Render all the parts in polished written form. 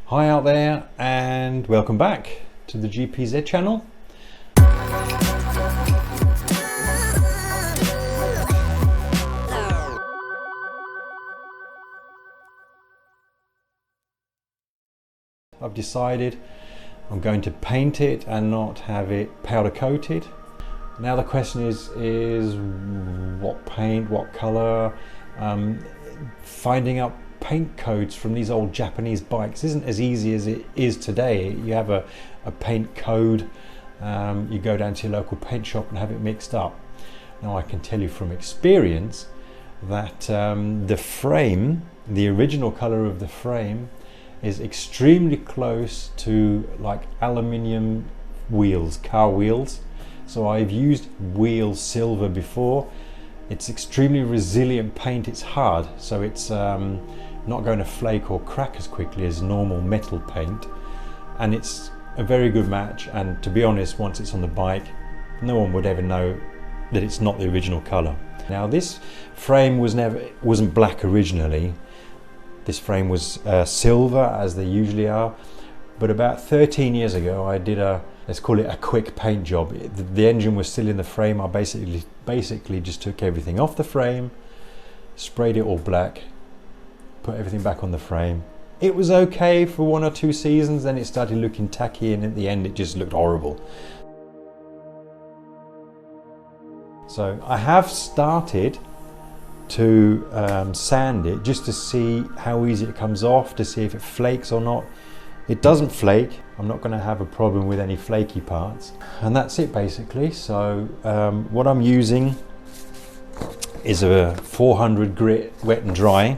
Hi out there and welcome back to the GPZ channel. I've decided I'm going to paint it and not have it powder coated. Now the question is what paint, what color. Finding out paint codes from these old Japanese bikes isn't as easy as it is today. You have a paint code, you go down to your local paint shop and have it mixed up. Now I can tell you from experience that the frame, the original color of the frame, is extremely close to like aluminium wheels, car wheels. So I've used wheel silver before. It's extremely resilient paint. It's hard, so it's not going to flake or crack as quickly as normal metal paint, and it's a very good match. And to be honest, once it's on the bike, no one would ever know that it's not the original color. Now this frame wasn't black originally. This frame was silver, as they usually are, but about 13 years ago I did let's call it a quick paint job. The engine was still in the frame. I basically just took everything off the frame, sprayed it all black, put everything back on the frame. It was okay for 1 or 2 seasons, then it started looking tacky, and at the end it just looked horrible. So I have started to sand it just to see how easy it comes off, to see if it flakes or not. It doesn't flake. I'm not going to have a problem with any flaky parts, and that's it basically. So what I'm using is a 400 grit wet and dry,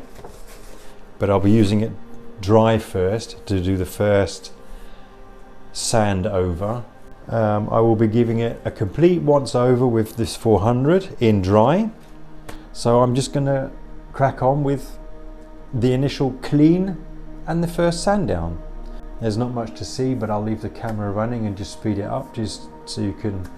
but I'll be using it dry first to do the first sand over. I will be giving it a complete once over with this 400 in dry. So I'm just going to crack on with the initial clean and the first sand down. There's not much to see, but I'll leave the camera running and just speed it up just so you can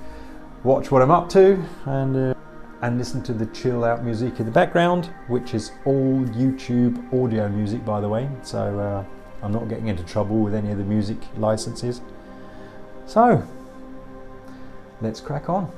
watch what I'm up to and listen to the chill out music in the background, which is all YouTube audio music, by the way. So I'm not getting into trouble with any of the music licenses. So let's crack on.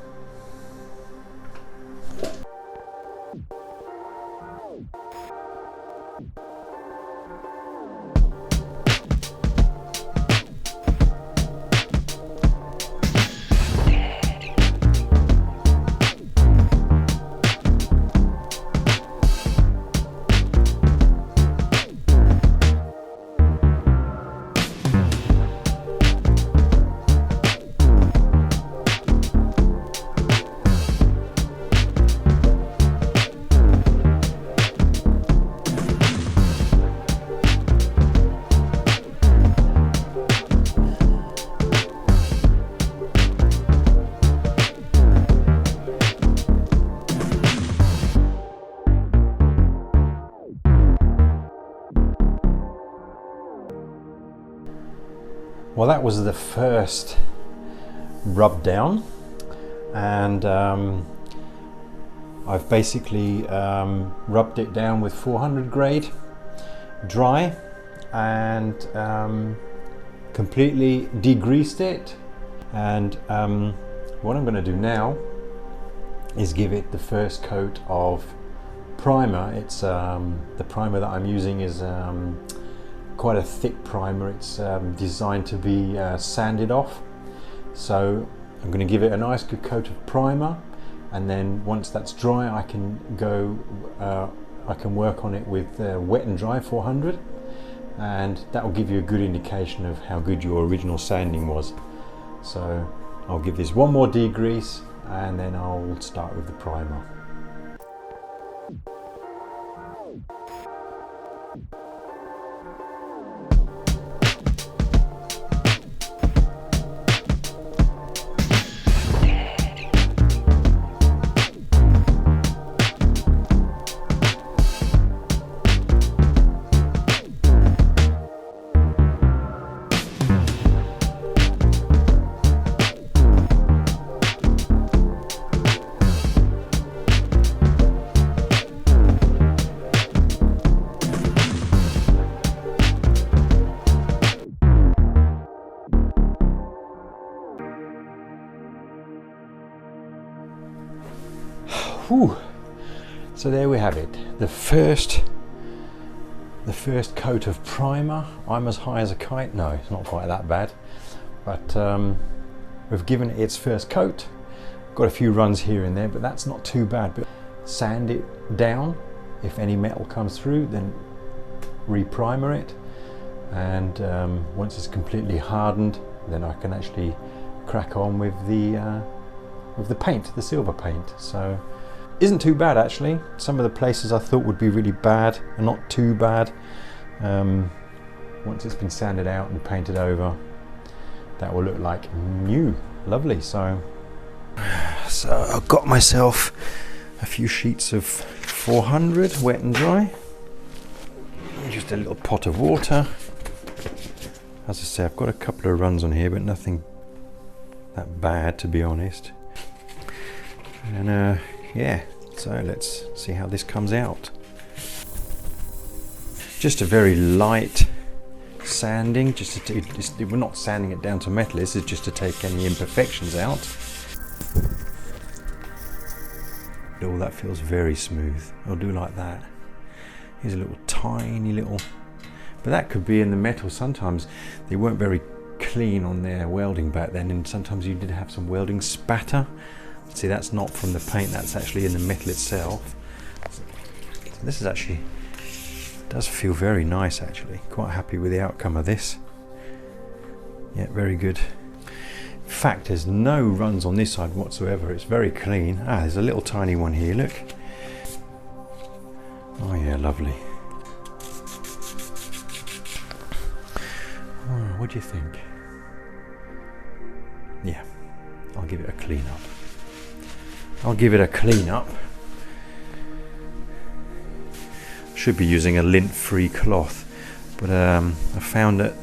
Well, that was the first rub down, and I've basically rubbed it down with 400 grade dry and completely degreased it. And what I'm going to do now is give it the first coat of primer. It's the primer that I'm using is quite a thick primer. It's designed to be sanded off. So I'm going to give it a nice good coat of primer, and then once that's dry I can work on it with wet and dry 400, and that will give you a good indication of how good your original sanding was. So I'll give this one more degrease and then I'll start with the primer. Whew. So there we have it. The first coat of primer. I'm as high as a kite. No, it's not quite that bad. But we've given it its first coat. Got a few runs here and there, but that's not too bad. But sand it down. If any metal comes through, then re-primer it. And once it's completely hardened, then I can actually crack on with the paint, the silver paint. So isn't too bad actually. Some of the places I thought would be really bad are not too bad. Once it's been sanded out and painted over, that will look like new. Lovely. So I've got myself a few sheets of 400 wet and dry. Just a little pot of water. As I say, I've got a couple of runs on here, but nothing that bad, to be honest. And yeah, so let's see how this comes out. Just a very light sanding, we're not sanding it down to metal, this is just to take any imperfections out. Oh, that feels very smooth. I'll do like that. Here's a little tiny little, but that could be in the metal. Sometimes they weren't very clean on their welding back then, and sometimes you did have some welding spatter. See, that's not from the paint, that's actually in the metal itself. So this is actually, does feel very nice actually. Quite happy with the outcome of this. Yeah, very good. In fact, there's no runs on this side whatsoever. It's very clean. Ah, there's a little tiny one here, look. Oh yeah, lovely. Oh, what do you think? Yeah, I'll give it a clean up. I'll give it a clean up. Should be using a lint-free cloth, but I found that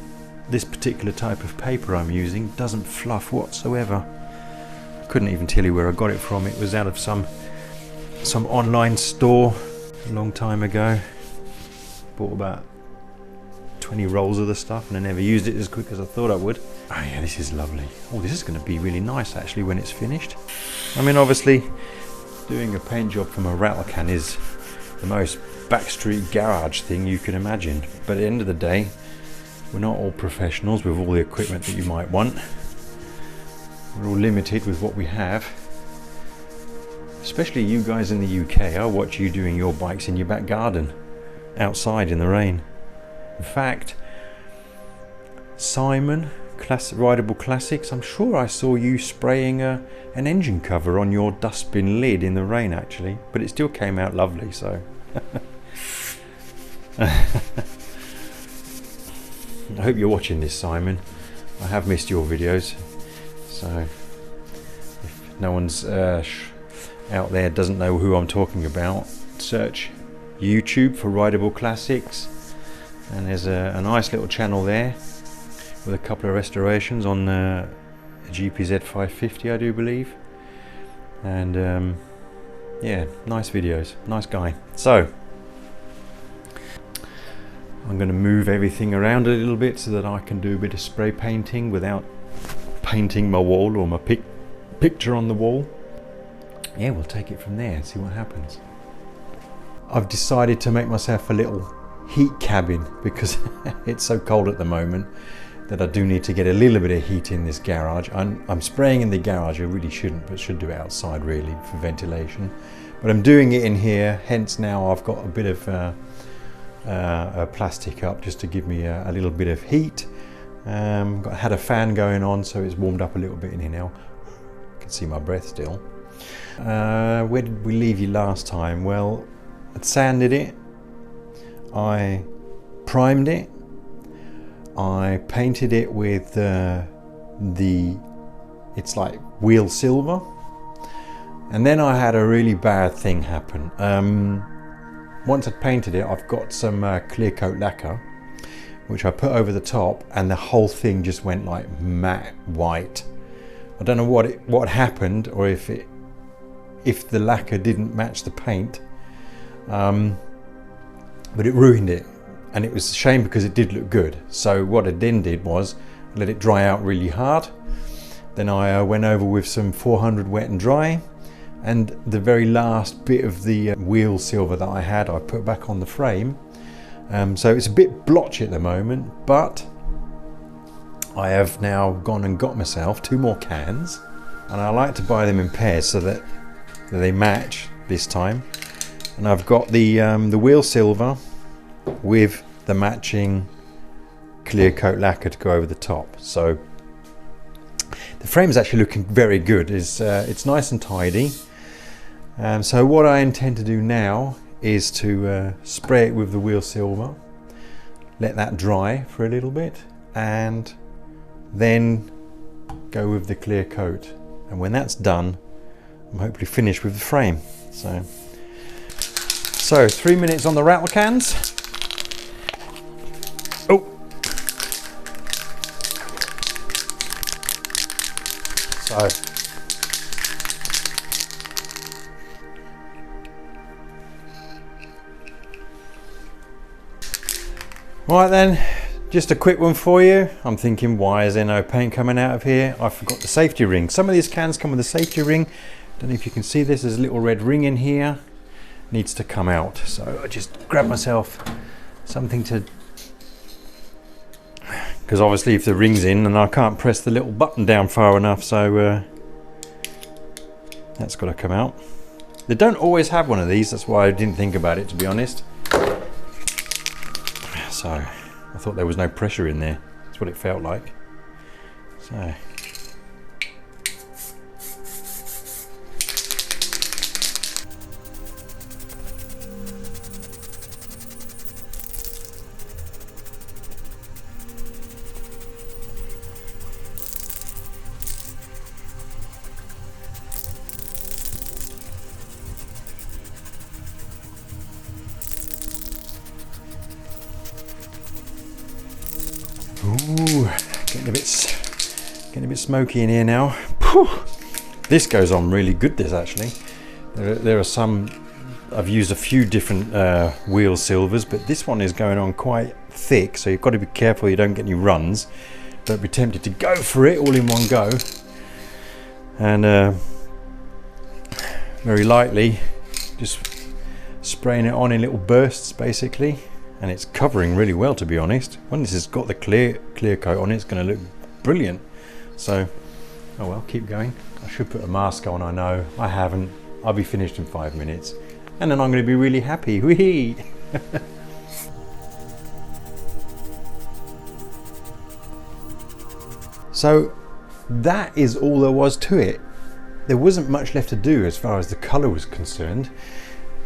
this particular type of paper I'm using doesn't fluff whatsoever. I couldn't even tell you where I got it from. It was out of some online store a long time ago. Bought about 20 rolls of the stuff and I never used it as quick as I thought I would. Oh yeah, this is lovely. Oh, this is going to be really nice actually when it's finished. I mean, obviously doing a paint job from a rattle can is the most backstreet garage thing you can imagine, but at the end of the day, we're not all professionals with all the equipment that you might want. We're all limited with what we have. Especially you guys in the UK. I watch you doing your bikes in your back garden, outside in the rain. In fact, Simon, Rideable Classics, I'm sure I saw you spraying an engine cover on your dustbin lid in the rain actually, but it still came out lovely, so. I hope you're watching this, Simon. I have missed your videos, so if no one's out there doesn't know who I'm talking about, search YouTube for Rideable Classics, and there's a nice little channel there with a couple of restorations on a GPZ600, I do believe, and yeah, nice videos, nice guy. So I'm going to move everything around a little bit so that I can do a bit of spray painting without painting my wall or my picture on the wall. Yeah, we'll take it from there and see what happens. I've decided to make myself a little heat cabin because it's so cold at the moment that I do need to get a little bit of heat in this garage. I'm spraying in the garage, I really shouldn't, but should do it outside really for ventilation. But I'm doing it in here, hence now I've got a bit of plastic up just to give me a little bit of heat. Had a fan going on, so it's warmed up a little bit in here now. I can see my breath still. Where did we leave you last time? Well, I sanded it, I primed it, I painted it with it's like wheel silver, and then I had a really bad thing happen. Once I'd painted it, I've got some clear coat lacquer which I put over the top, and the whole thing just went like matte white. I don't know what happened, or if the lacquer didn't match the paint, but it ruined it, and it was a shame because it did look good. So what I then did was let it dry out really hard. Then I went over with some 400 wet and dry, and the very last bit of the wheel silver that I had I put back on the frame. So it's a bit blotchy at the moment, but I have now gone and got myself 2 more cans, and I like to buy them in pairs so that they match this time. And I've got the wheel silver with the matching clear coat lacquer to go over the top. So the frame is actually looking very good. It's nice and tidy. So what I intend to do now is to spray it with the wheel silver, let that dry for a little bit, and then go with the clear coat. And when that's done, I'm hopefully finished with the frame. So 3 minutes on the rattle cans. Oh. So. Right then, just a quick one for you. I'm thinking, why is there no paint coming out of here? I forgot the safety ring. Some of these cans come with a safety ring. Don't know if you can see this, there's a little red ring in here. Needs to come out. So I just grab myself something to, because obviously if the ring's in and I can't press the little button down far enough, so that's got to come out. They don't always have one of these, that's why I didn't think about it, to be honest. So I thought there was no pressure in there. That's what it felt like. So ooh, getting a bit smoky in here now. Whew. This goes on really good, this actually. There are some, I've used a few different wheel silvers, but this one is going on quite thick, so you've got to be careful you don't get any runs. Don't be tempted to go for it all in one go. And very lightly, just spraying it on in little bursts basically. And it's covering really well, to be honest. When this has got the clear coat on it, it's going to look brilliant. So, oh well, keep going. I should put a mask on, I know. I haven't. I'll be finished in 5 minutes. And then I'm going to be really happy. Whee! So, that is all there was to it. There wasn't much left to do as far as the colour was concerned.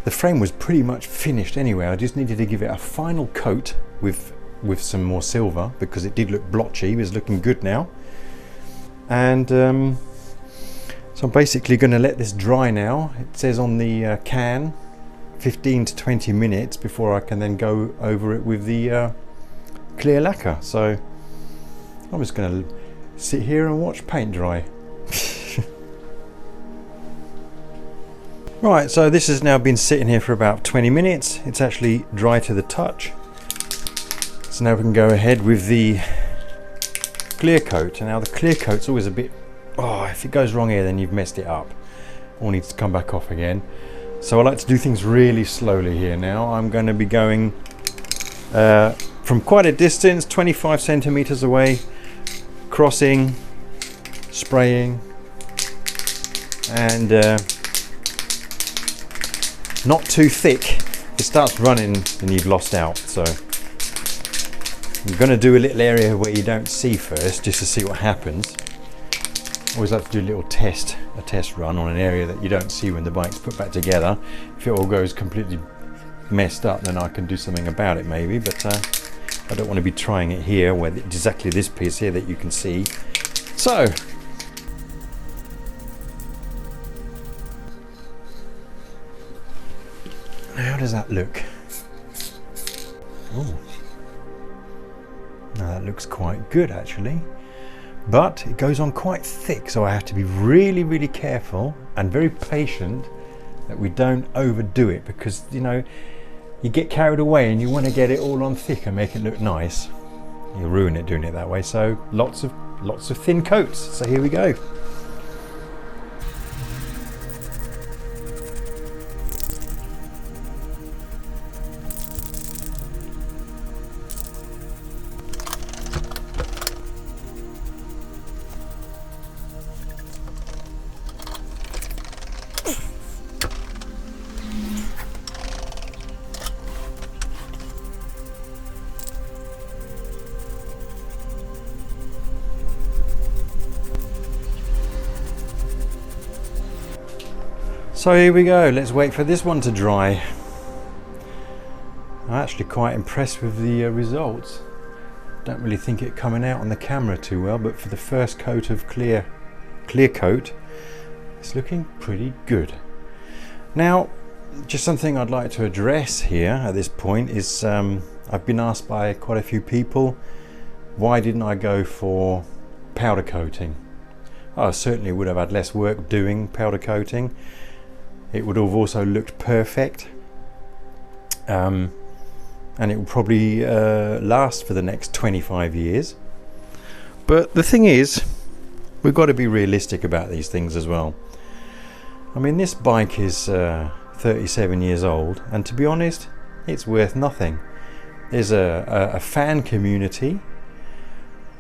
The frame was pretty much finished anyway. I just needed to give it a final coat with some more silver because it did look blotchy. It was looking good now. And so I'm basically going to let this dry now. It says on the can 15 to 20 minutes before I can then go over it with the clear lacquer. So I'm just going to sit here and watch paint dry. Right, so this has now been sitting here for about 20 minutes. It's actually dry to the touch. So now we can go ahead with the clear coat. And now the clear coat's always a bit, oh, if it goes wrong here, then you've messed it up. All needs to come back off again. So I like to do things really slowly here now. I'm going to be going from quite a distance, 25 centimeters away, crossing, spraying, and not too thick. If it starts running, then you've lost out. So I'm going to do a little area where you don't see first, just to see what happens. Always like to do a little test run on an area that you don't see when the bike's put back together. If it all goes completely messed up, then I can do something about it maybe, but I don't want to be trying it here where exactly this piece here that you can see. So how does that look? Oh, now that looks quite good actually, but it goes on quite thick, so I have to be really, really careful and very patient that we don't overdo it, because you know, you get carried away and you want to get it all on thick and make it look nice. You'll ruin it doing it that way. So lots of thin coats. So here we go. So here we go, let's wait for this one to dry. I'm actually quite impressed with the results. Don't really think it coming out on the camera too well, but for the first coat of clear coat, it's looking pretty good. Now, just something I'd like to address here at this point is I've been asked by quite a few people, why didn't I go for powder coating? I certainly would have had less work doing powder coating. It would have also looked perfect, and it will probably last for the next 25 years. But the thing is, we've got to be realistic about these things as well. I mean, this bike is 37 years old, and to be honest, it's worth nothing. There's a fan community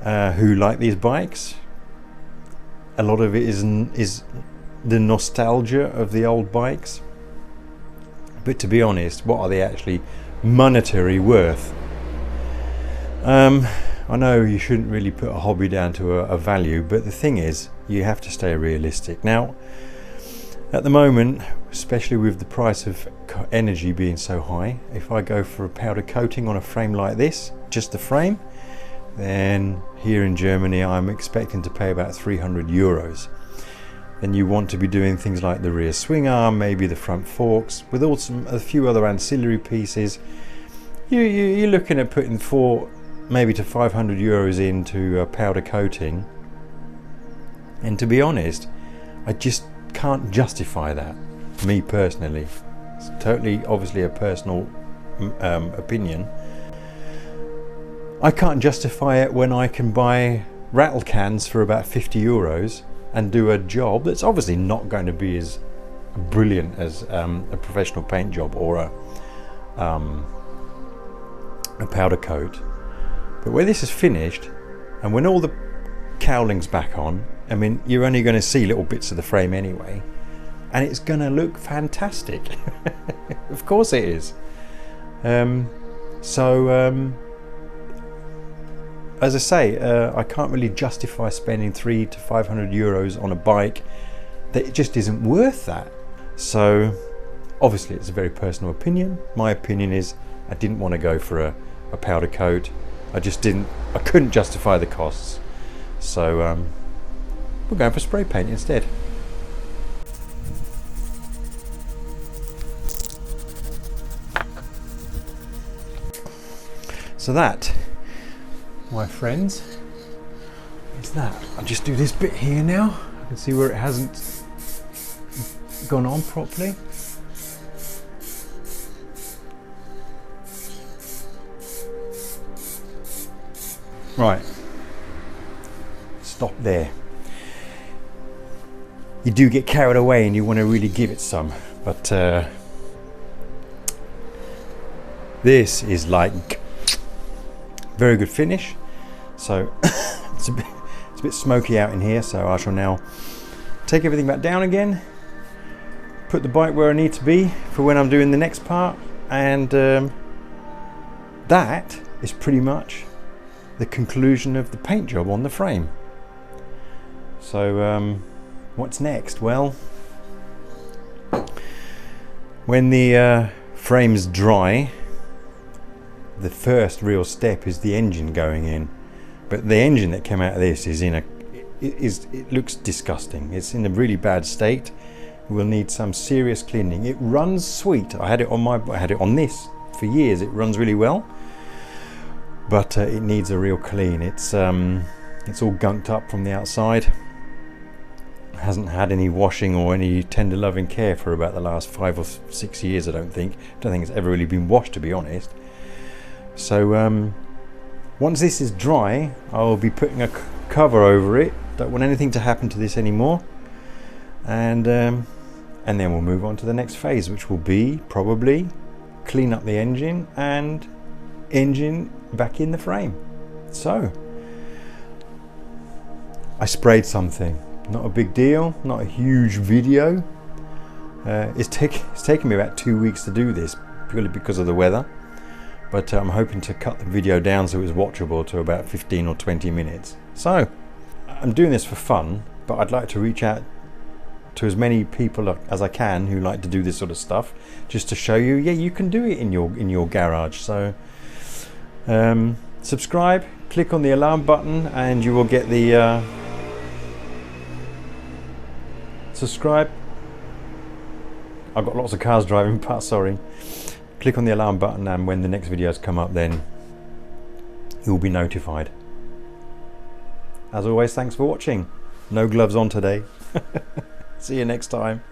who like these bikes. A lot of it is the nostalgia of the old bikes, but to be honest, what are they actually monetary worth? I know you shouldn't really put a hobby down to a value, but the thing is, you have to stay realistic. Now, at the moment, especially with the price of energy being so high, if I go for a powder coating on a frame like this, just the frame, then here in Germany I'm expecting to pay about 300 euros. Then you want to be doing things like the rear swing arm, maybe the front forks, with also a few other ancillary pieces. You're looking at putting maybe to 500 euros into a powder coating, and to be honest, I just can't justify that, me personally. It's totally, obviously, a personal opinion. I can't justify it when I can buy rattle cans for about 50 euros and do a job that's obviously not going to be as brilliant as a professional paint job or a powder coat. But when this is finished and when all the cowling's back on, I mean, you're only going to see little bits of the frame anyway, and it's going to look fantastic. Of course it is. As I say, I can't really justify spending 300 to 500 euros on a bike that it just isn't worth that. So obviously it's a very personal opinion. My opinion is I didn't want to go for a powder coat. I couldn't justify the costs. So we're going for spray paint instead. So that, my friends, is that. I'll just do this bit here now. I can see where it hasn't gone on properly. Right, stop there. You do get carried away and you want to really give it some, but this is like very good finish. So it's a bit smoky out in here, so I shall now take everything back down again, put the bike where I need to be for when I'm doing the next part, and that is pretty much the conclusion of the paint job on the frame. So what's next? Well, when the frame's dry, the first real step is the engine going in. But the engine that came out of this it looks disgusting. It's in a really bad state. It will need some serious cleaning. It runs sweet. I had it on this for years. It runs really well, but it needs a real clean. It's all gunked up from the outside. It hasn't had any washing or any tender loving care for about the last 5 or 6 years. I don't think it's ever really been washed, to be honest. So once this is dry, I'll be putting a cover over it. Don't want anything to happen to this anymore, and then we'll move on to the next phase, which will be probably clean up the engine and engine back in the frame. So I sprayed something, not a big deal, not a huge video. It's taken me about 2 weeks to do this, purely because of the weather. But I'm hoping to cut the video down so it's watchable to about 15 or 20 minutes. So I'm doing this for fun, but I'd like to reach out to as many people as I can who like to do this sort of stuff, just to show you, yeah, you can do it in your garage. So subscribe, click on the alarm button, and you will get the subscribe. I've got lots of cars driving past, sorry. Click on the alarm button, and when the next videos come up, then you'll be notified. As always, thanks for watching. No gloves on today. See you next time.